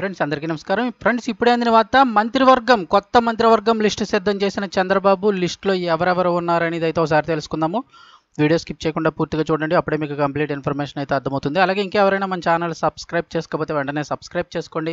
Friends, అందరికీ నమస్కారం. Friends, ఇప్పుడే అందిన వార్త. కొత్త మంత్రివర్గం లిస్టు సిద్ధం చేసిన చంద్రబాబు లిస్టులో ఎవరెవరు ఉన్నారనేది అయితే ఒకసారి తెలుసుకుందాము. వీడియో స్కిప్ చేయకుండా పూర్తిగా చూడండి, అప్పుడే మీకు కంప్లీట్ ఇన్ఫర్మేషన్ అయితే అర్థమవుతుంది. అలాగే ఇంకెవరైనా మన ఛానల్ సబ్స్క్రైబ్ చేసుకోకపోతే వెంటనే సబ్స్క్రైబ్ చేసుకోండి.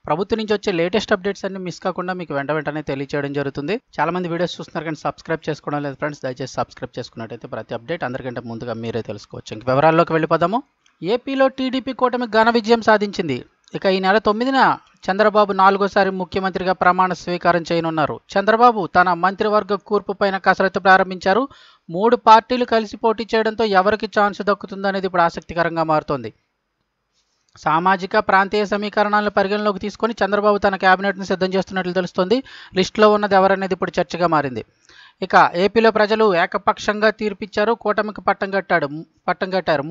ప్రభుత్వం నుంచి వచ్చే లేటెస్ట్ అప్డేట్స్ అన్ని మిస్ కాకుండా మీకు వెంటనే తెలియజేయడం జరుగుతుంది. చాలా మంది వీడియోస్ చూస్తున్నారు కానీ సబ్స్క్రైబ్ చేసుకోవడం లేదు ఫ్రెండ్స్. దయచేసి సబ్స్క్రైబ్ చేసుకున్నట్టయితే ప్రతి అప్డేట్ అందరికంటే ముందుగా మీరే తెలుసుకోవచ్చు. ఇంక వివరాల్లోకి వెళ్ళిపోదాము. ఏపీలో టీడీపీ కూటమి ఘన విజయం సాధించింది. ఇక ఈ నెల 9న చంద్రబాబు 4వ ముఖ్యమంత్రిగా ప్రమాణ స్వీకారం చేయనున్నారు. చంద్రబాబు తన మంత్రివర్గ కూర్పు పైన కసరత్తు ప్రారంభించారు. 3 పార్టీలు కలిసి పోటీ చేయడంతో ఎవరికి ఛాన్స్ దక్కుతుందనేది ఇప్పుడు ఆసక్తికరంగా మారుతోంది. సామాజిక ప్రాంతీయ సమీకరణాలను పరిగణలోకి తీసుకొని చంద్రబాబు తన కేబినెట్ను సిద్ధం చేస్తున్నట్లు తెలుస్తోంది. లిస్టులో ఉన్నది ఎవరనేది ఇప్పుడు చర్చగా మారింది. ఇక ఏపీలో ప్రజలు ఏకపక్షంగా తీర్పిచ్చారు. కూటమికి పట్టం కట్టారు.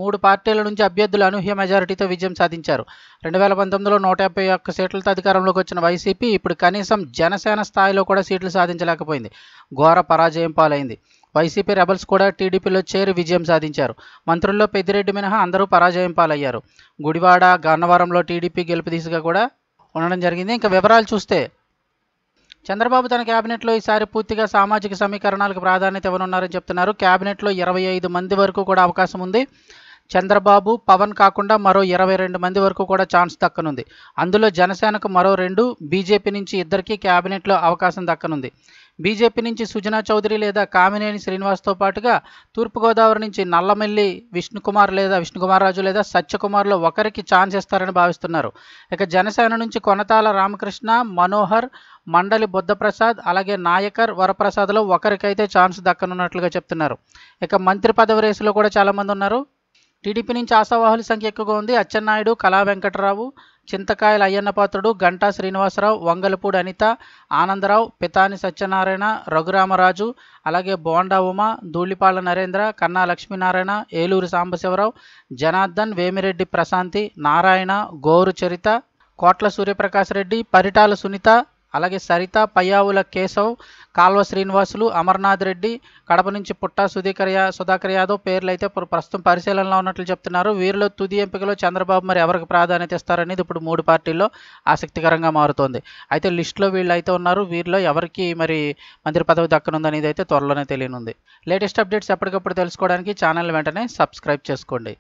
3 పార్టీల నుంచి అభ్యర్థులు అనూహ్య మెజారిటీతో విజయం సాధించారు. 2019లో 151 సీట్లతో అధికారంలోకి వచ్చిన వైసీపీ ఇప్పుడు కనీసం జనసేన స్థాయిలో కూడా సీట్లు సాధించలేకపోయింది. ఘోర పరాజయం పాలైంది. వైసీపీ రెబల్స్ కూడా టీడీపీలో చేరి విజయం సాధించారు. మంత్రుల్లో పెద్దిరెడ్డి మినహా అందరూ పరాజయం పాలయ్యారు. గుడివాడ, గన్నవరంలో టీడీపీ గెలుపు దిశగా కూడా ఉండడం జరిగింది. ఇంకా వివరాలు చూస్తే చంద్రబాబు తన కేబినెట్లో ఈసారి పూర్తిగా సామాజిక సమీకరణాలకు ప్రాధాన్యత ఇవ్వనున్నారని చెప్తున్నారు. కేబినెట్లో 25 మంది వరకు కూడా అవకాశం ఉంది. చంద్రబాబు, పవన్ కాకుండా మరో 22 మంది వరకు కూడా ఛాన్స్ దక్కనుంది. అందులో జనసేనకు మరో 2, బీజేపీ నుంచి 2కి కేబినెట్లో అవకాశం దక్కనుంది. బీజేపీ నుంచి సుజనా చౌదరి లేదా కామినేని శ్రీనివాస్తో పాటుగా తూర్పుగోదావరి నుంచి నల్లమెల్లి విష్ణుకుమార్ రాజు లేదా సత్యకుమార్లో ఒకరికి ఛాన్స్ ఇస్తారని భావిస్తున్నారు. ఇక జనసేన నుంచి కొనతాల రామకృష్ణ, మనోహర్, మండలి బుద్ధప్రసాద్, అలాగే నాయకర్ వరప్రసాద్లో ఒకరికైతే ఛాన్స్ దక్కనున్నట్లుగా చెప్తున్నారు. ఇక మంత్రి పదవి రేసులో కూడా చాలామంది ఉన్నారు. టీడీపీ నుంచి ఆశావాహుల సంఖ్య ఎక్కువగా ఉంది. అచ్చెన్నాయుడు, కళా వెంకటరావు, చింతకాయల అయ్యన్నపాత్రుడు, గంటా శ్రీనివాసరావు, వంగలపూడి అనిత, ఆనందరావు, పితాని సత్యనారాయణ, రఘురామరాజు, అలాగే బోండా ఉమ, ధూళిపాళ్ల నరేంద్ర, కన్నా లక్ష్మీనారాయణ, ఏలూరు సాంబశివరావు, జనార్దన్, వేమిరెడ్డి ప్రశాంతి, నారాయణ, గోరు చరిత, కోట్ల సూర్యప్రకాశ్ రెడ్డి, పరిటాల సునీత, అలాగే సరిత, పయ్యావుల కేశవ్, కాల్వ శ్రీనివాసులు, అమర్నాథ్ రెడ్డి, కడప నుంచి పుట్టా సుధాకర్ యాదవ్ పేర్లు అయితే ప్రస్తుతం పరిశీలనలో ఉన్నట్లు చెప్తున్నారు. వీరిలో తుది ఎంపికలో చంద్రబాబు మరి ఎవరికి ప్రాధాన్యత ఇస్తారనేది ఇప్పుడు 3 పార్టీల్లో ఆసక్తికరంగా మారుతోంది. అయితే లిస్టులో వీళ్ళు అయితే ఉన్నారు. వీరిలో ఎవరికి మరి మంత్రి పదవి దక్కనుందనేది అయితే త్వరలోనే తెలియనుంది. లేటెస్ట్ అప్డేట్స్ ఎప్పటికప్పుడు తెలుసుకోవడానికి ఛానల్ వెంటనే సబ్స్క్రైబ్ చేసుకోండి.